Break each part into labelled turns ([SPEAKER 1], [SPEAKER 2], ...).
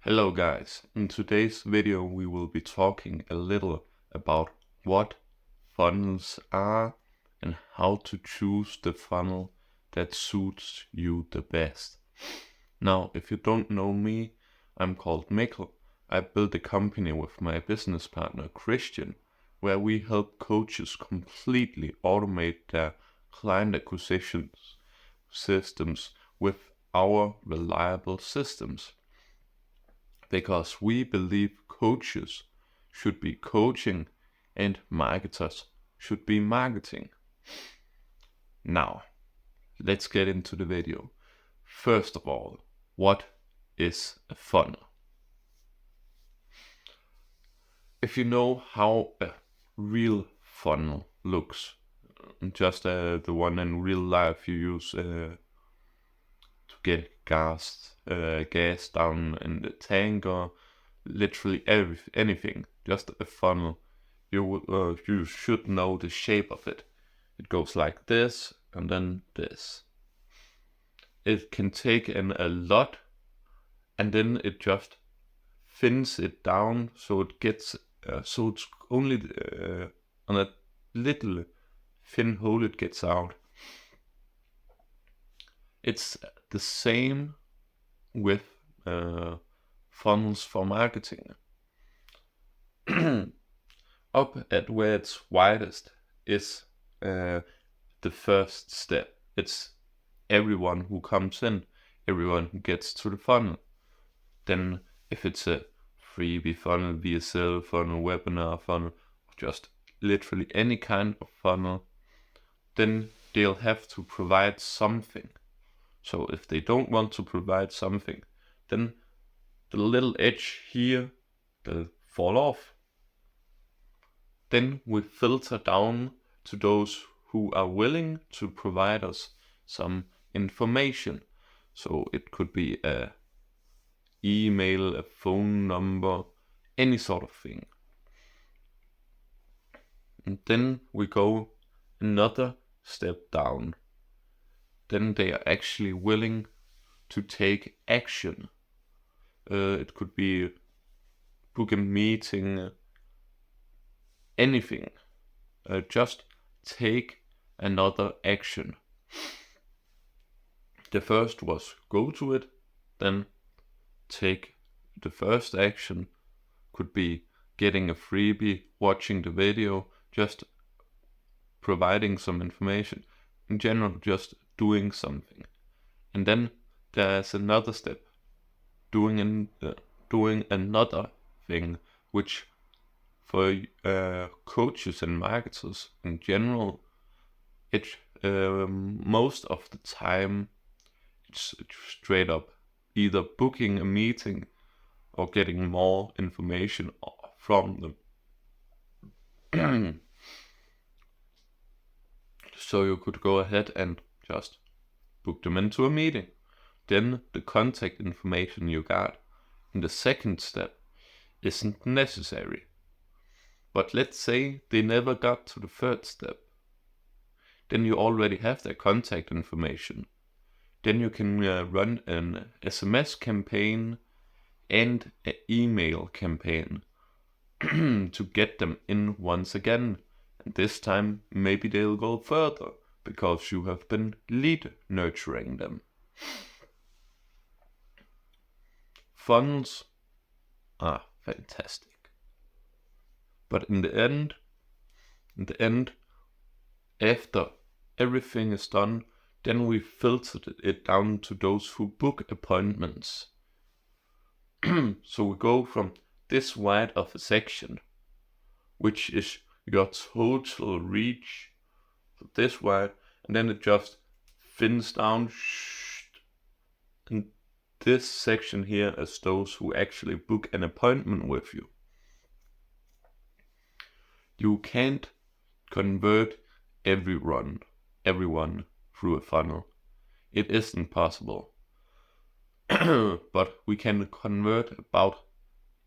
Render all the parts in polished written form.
[SPEAKER 1] Hello guys, in today's video we will be talking a little about what funnels are and how to choose the funnel that suits you the best. Now, if you don't know me, I'm called Mikkel. I built a company with my business partner Christian, where we help coaches completely automate their client acquisition systems with our reliable systems. Because we believe coaches should be coaching and marketers should be marketing. Now, let's get into the video. First of all, what is a funnel? If you know how a real funnel looks, just the one in real life you use to get gas down in the tank, or literally anything, just a funnel. You should know the shape of it. It goes like this and then this. It can take in a lot, and then it just thins it down so it gets so it's only on a little thin hole it gets out. It's the same with funnels for marketing. Up at where it's widest is the first step. It's everyone who comes in, everyone who gets to the funnel. Then if it's a freebie funnel, VSL funnel, webinar funnel, just literally any kind of funnel, then they'll have to provide something. So if they don't want to provide something, then the little edge here will fall off. Then we filter down to those who are willing to provide us some information. So it could be a email, a phone number, any sort of thing. And then we go another step down. Then they are actually willing to take action. It could be book a meeting, anything. Just take another action. The first was go to it, then take the first action. Could be getting a freebie, watching the video, just providing some information. In general, just doing something. And then there's another step, doing another thing, which for coaches and marketers in general, it most of the time it's straight up either booking a meeting or getting more information from them. So you could go ahead and just book them into a meeting. Then the contact information you got in the second step isn't necessary. But let's say they never got to the third step. Then you already have their contact information. Then you can run an SMS campaign and an email campaign to get them in once again. And this time maybe they'll go further because you have been lead nurturing them. Funnels are fantastic. But in the end, after everything is done, then we filtered it down to those who book appointments. So we go from this wide of a section, which is your total reach, so this wide, and then it just thins down, and this section here is those who actually book an appointment with you. You can't convert everyone through a funnel. It isn't possible. But we can convert about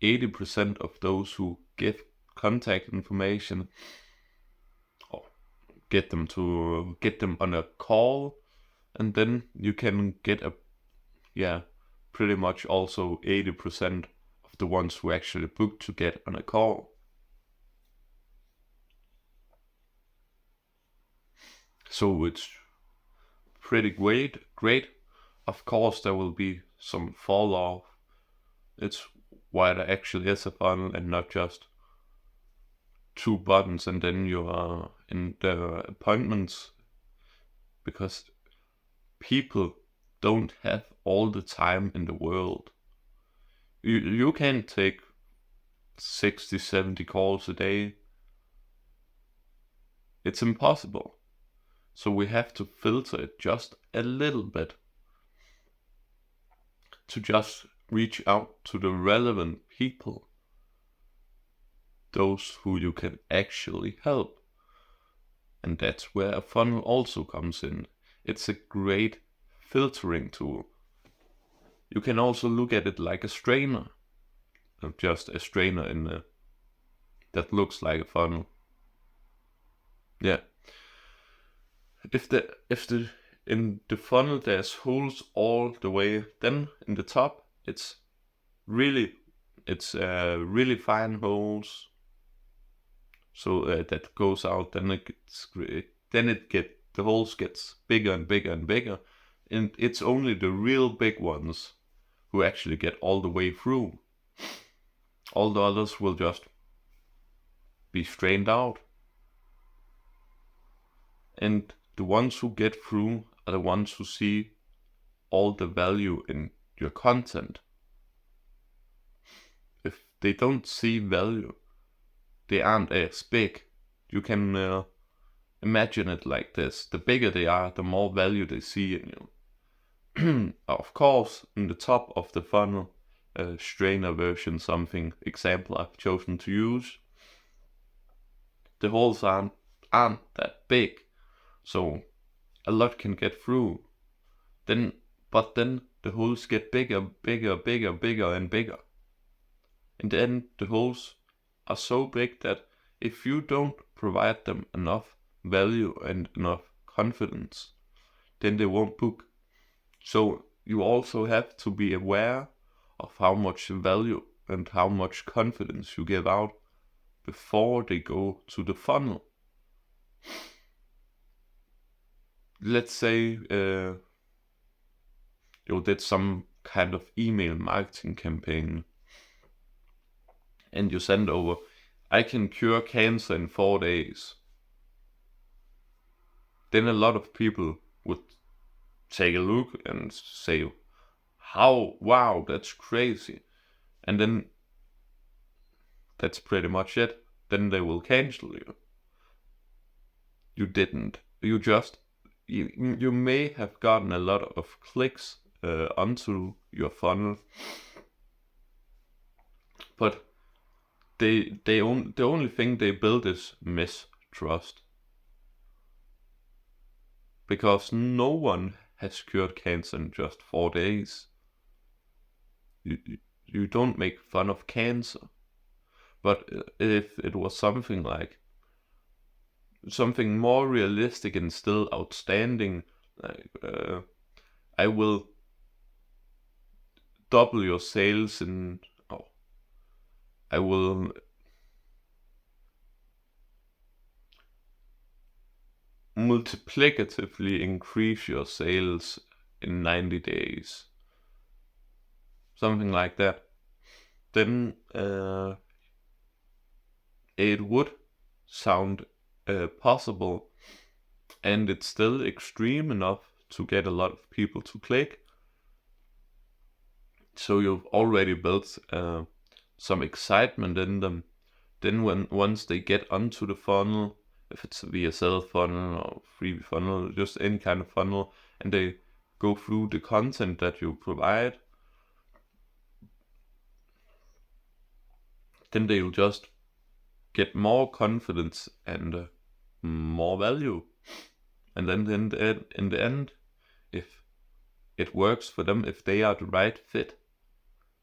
[SPEAKER 1] 80% of those who give contact information, or get them on a call, and then you can get pretty much also 80% of the ones who actually book to get on a call. So it's pretty great. Of course, there will be some fall off. It's why there actually is a funnel and not just 2 buttons and then you are in the appointments, because people don't have all the time in the world. You can take 60, 70 calls a day. It's impossible. So we have to filter it just a little bit to just reach out to the relevant people, those who you can actually help. And that's where a funnel also comes in. It's a great filtering tool. You can also look at it like a strainer, just a strainer that looks like a funnel. Yeah. If in the funnel there's holes all the way, then in the top it's really fine holes. So that goes out, then the holes gets bigger and bigger and bigger, and it's only the real big ones who actually get all the way through. All the others will just be strained out. And the ones who get through are the ones who see all the value in your content. If they don't see value, they aren't as big. You can imagine it like this. The bigger they are, the more value they see in you. Of course, in the top of the funnel, strainer version, something example I've chosen to use, the holes aren't that big, so a lot can get through. But then the holes get bigger and bigger. And then the holes are so big that if you don't provide them enough value and enough confidence, then they won't book. So you also have to be aware of how much value and how much confidence you give out before they go to the funnel. Let's say you did some kind of email marketing campaign and you send over, I can cure cancer in 4 days. Then a lot of people would take a look and say, wow, that's crazy. And then that's pretty much it. Then they will cancel you. You didn't. You may have gotten a lot of clicks onto your funnel, but the only thing they build is mistrust. Because no one has cured cancer in just 4 days. You don't make fun of cancer. But if it was something more realistic and still outstanding, like I will double your sales I will multiplicatively increase your sales in 90 days. Something like that. Then it would sound possible, and it's still extreme enough to get a lot of people to click. So you've already built some excitement in them. Then once they get onto the funnel, if it's a VSL funnel or free funnel, just any kind of funnel, and they go through the content that you provide, then they'll just get more confidence and more value. And then in the end, if it works for them, if they are the right fit,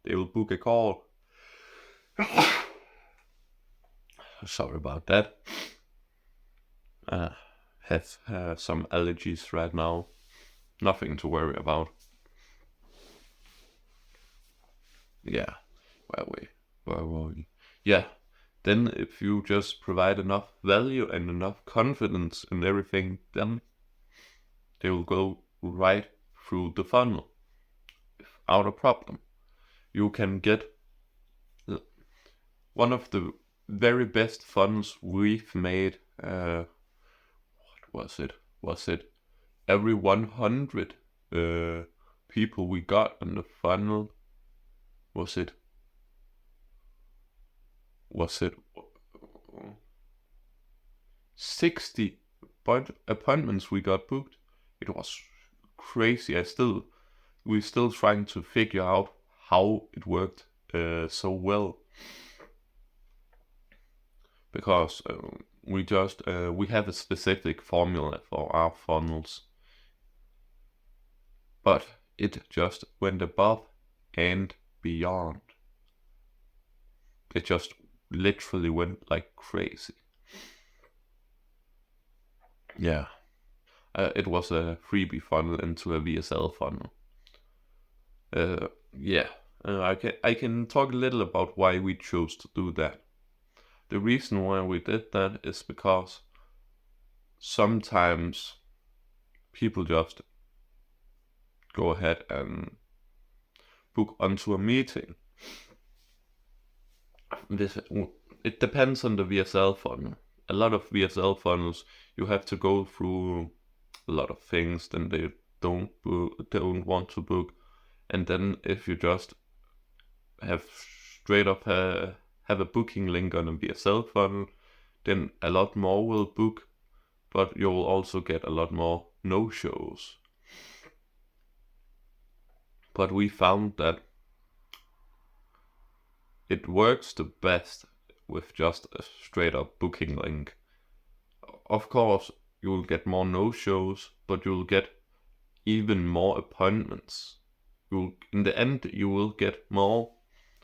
[SPEAKER 1] they will book a call. Sorry about that. Have some allergies right now. Nothing to worry about. Yeah, where were we? Yeah, then if you just provide enough value and enough confidence in everything, then they will go right through the funnel without a problem. You can get one of the very best funnels we've made. What was it? Was it every 100 people we got on the funnel? Was it 60 appointments we got booked? It was crazy. We're still trying to figure out how it worked so well, because we have a specific formula for our funnels, but it just went above and beyond. It just literally went like crazy. Yeah. It was a freebie funnel into a VSL funnel. Yeah. I can talk a little about why we chose to do that. The reason why we did that is because sometimes people just go ahead and book onto a meeting. It depends on the VSL funnel. A lot of VSL funnels, you have to go through a lot of things, then they don't want to book, and then if you just have straight up have a booking link on a VSL funnel, then a lot more will book, but you'll also get a lot more no-shows. But we found that it works the best with just a straight up booking link. Of course, you'll get more no-shows, but you'll get even more appointments. In the end, you will get more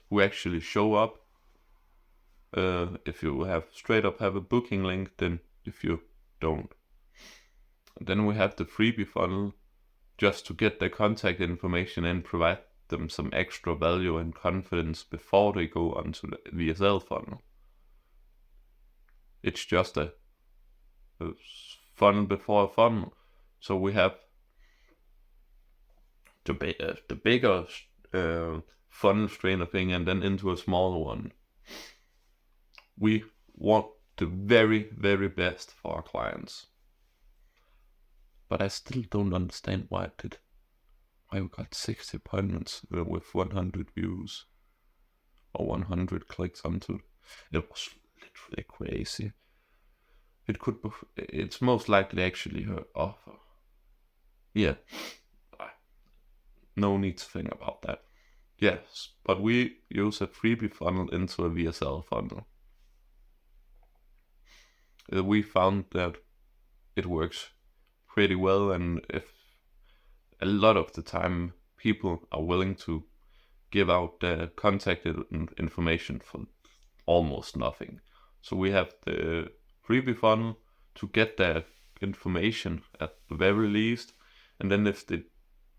[SPEAKER 1] who actually show up if you have straight up have a booking link than if you don't. And then we have the freebie funnel just to get their contact information and provide them some extra value and confidence before they go onto the VSL funnel. It's just a funnel before a funnel. So we have the bigger funnel strainer thing and then into a smaller one. We want the very, very best for our clients. But I still don't understand why we got 60 appointments with 100 views or 100 clicks onto it. It was literally crazy. It's most likely actually her offer. Yeah. No need to think about that. Yes, but we use a freebie funnel into a VSL funnel. We found that it works pretty well, and if a lot of the time people are willing to give out their contact information for almost nothing. So we have the freebie funnel to get their information at the very least, and then if they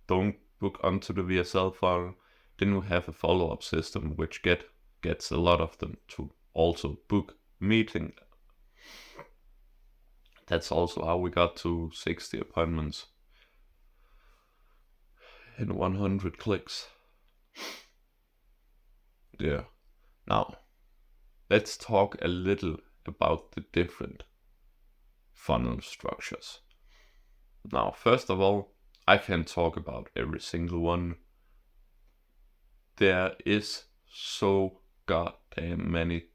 [SPEAKER 1] don't book onto the VSL funnel, then we have a follow-up system which gets a lot of them to also book meeting. That's also how we got to 60 appointments in 100 clicks. Yeah. Now, let's talk a little about the different funnel structures. Now, first of all, I can't talk about every single one. There is so goddamn many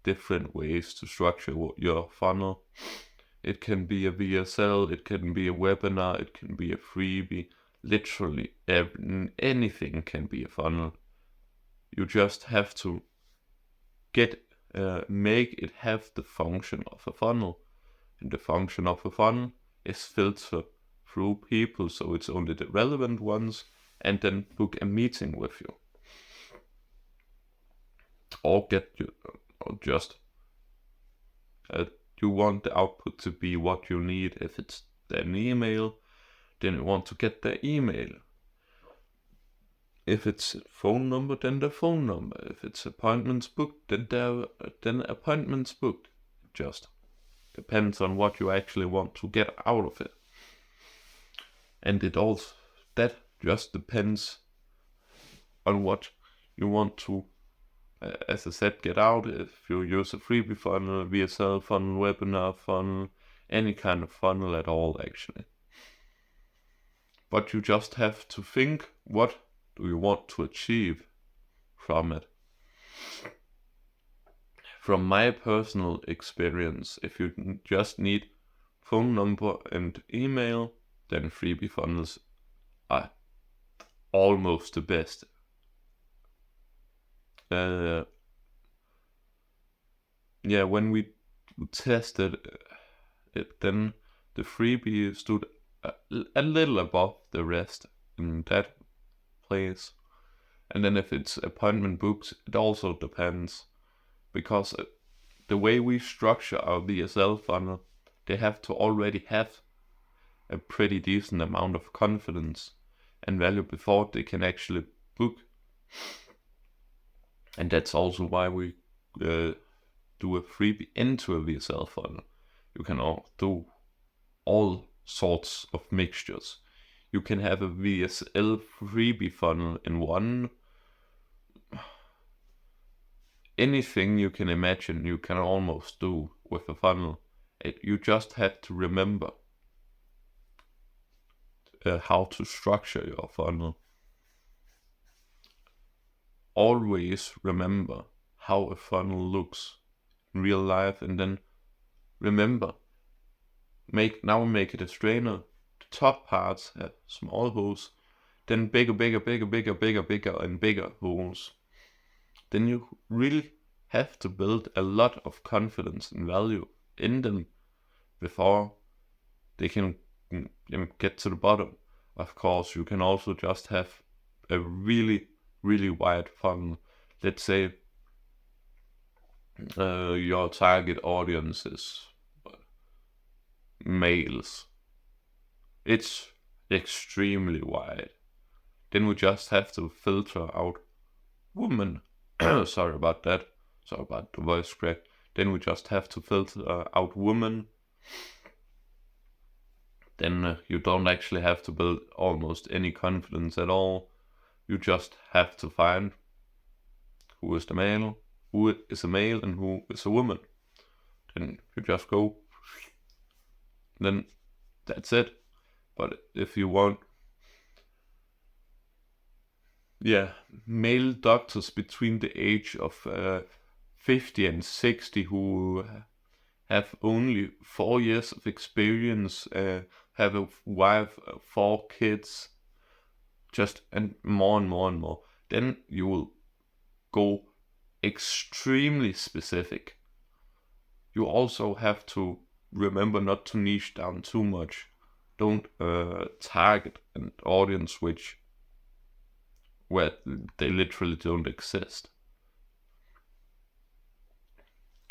[SPEAKER 1] different ways to structure your funnel. It can be a VSL, it can be a webinar, it can be a freebie. Literally anything can be a funnel. You just have to make it have the function of a funnel. And the function of a funnel is filter through people, so it's only the relevant ones, and then book a meeting with you. Or you want the output to be what you need. If it's an email, then you want to get the email. If it's phone number, then the phone number. If it's appointments booked, then appointments booked. It just depends on what you actually want to get out of it. And that just depends on what you want to, as I said, get out. If you use a freebie funnel, VSL funnel, webinar funnel, any kind of funnel at all, actually. But you just have to think, what do you want to achieve from it? From my personal experience, if you just need phone number and email, then freebie funnels are almost the best. When we tested it, then the freebie stood a little above the rest in that place. And then if it's appointment books, it also depends, because the way we structure our VSL funnel, they have to already have a pretty decent amount of confidence and value before they can actually book. And that's also why we do a freebie into a VSL funnel. You can do all sorts of mixtures. You can have a VSL freebie funnel in one. Anything you can imagine, you can almost do with a funnel. You just have to remember how to structure your funnel. Always remember how a funnel looks in real life, and then remember, make it a strainer. The top parts have small holes, then bigger and bigger holes. Then you really have to build a lot of confidence and value in them before they can get to the bottom. Of course, you can also just have a really wide funnel. Let's say your target audience is males. It's extremely wide. Then we just have to filter out women. Sorry about that. Sorry about the voice crack. Then we just have to filter out women. Then you don't actually have to build almost any confidence at all. You just have to find who is a male, and who is a woman. Then you just go. Then that's it. But if you want, male doctors between the age of 50 and 60 who have only 4 years of experience, have a wife, 4 kids, and more. Then you will go extremely specific. You also have to remember not to niche down too much. Don't target an audience where they literally don't exist.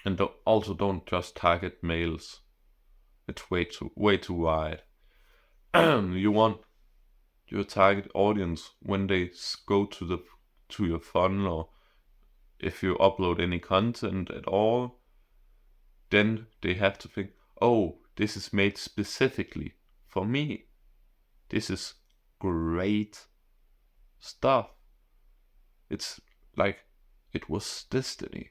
[SPEAKER 1] And also don't just target males. It's way too wide. You want your target audience, when they go to your funnel, or if you upload any content at all, then they have to think, oh, this is made specifically for me. This is great stuff. It's like it was destiny.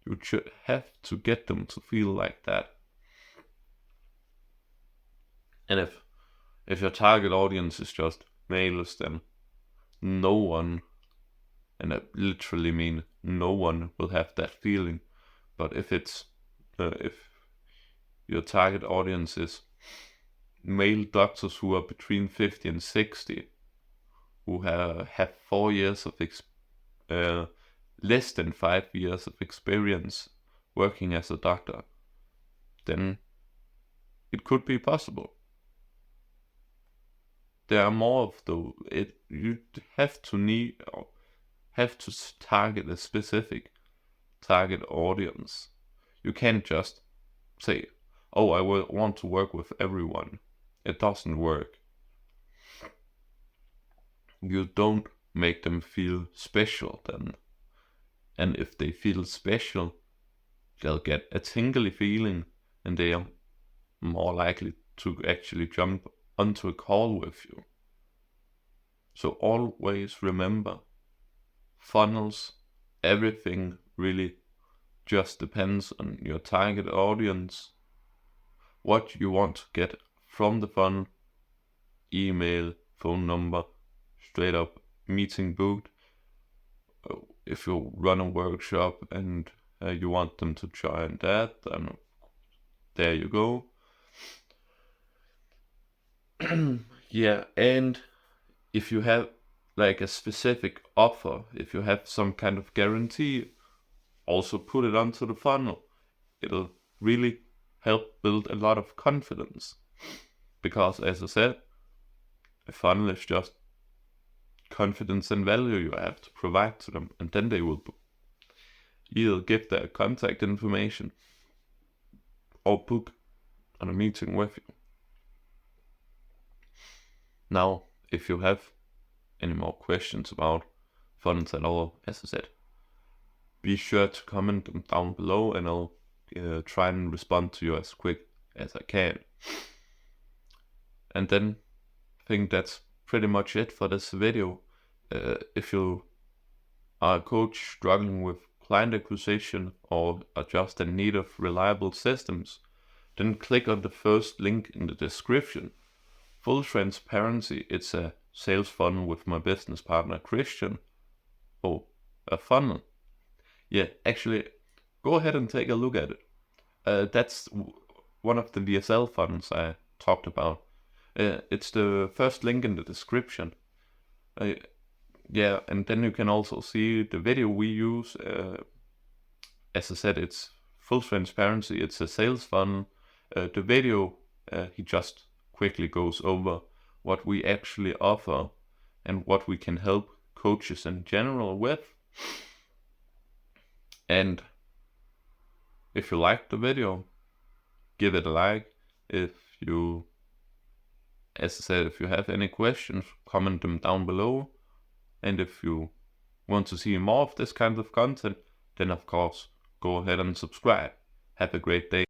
[SPEAKER 1] You should have to get them to feel like that. And if your target audience is just males, then no one, and I literally mean no one, will have that feeling. But if your target audience is male doctors who are between 50 and 60, who have 4 years of less than 5 years of experience working as a doctor, then it could be possible. There are more of those. You have to target a specific target audience. You can't just say, oh, I want to work with everyone. It doesn't work. You don't make them feel special then. And if they feel special, they'll get a tingly feeling and they are more likely to actually jump onto a call with you. So always remember, funnels, everything really just depends on your target audience, what you want to get from the funnel, email, phone number, straight up meeting booked. If you run a workshop and you want them to join that, then there you go. Yeah, and if you have like a specific offer, if you have some kind of guarantee, also put it onto the funnel. It'll really help build a lot of confidence. Because as I said, a funnel is just confidence and value you have to provide to them, and then they will either give their contact information or book on a meeting with you. Now, if you have any more questions about funnels at all, as I said, be sure to comment them down below and I'll try and respond to you as quick as I can. And then I think that's pretty much it for this video. If you are a coach struggling with client acquisition or are just in need of reliable systems, then click on the first link in the description. Full transparency, it's a sales funnel with my business partner Christian. Oh, a funnel. Yeah, actually, go ahead and take a look at it. That's one of the VSL funnels I talked about. It's the first link in the description. Yeah, and then you can also see the video we use. As I said, it's full transparency. It's a sales funnel. The video, he just quickly goes over what we actually offer and what we can help coaches in general with. And if you liked the video, give it a like. If you, as I said, if you have any questions, comment them down below. And if you want to see more of this kind of content, then of course, go ahead and subscribe. Have a great day.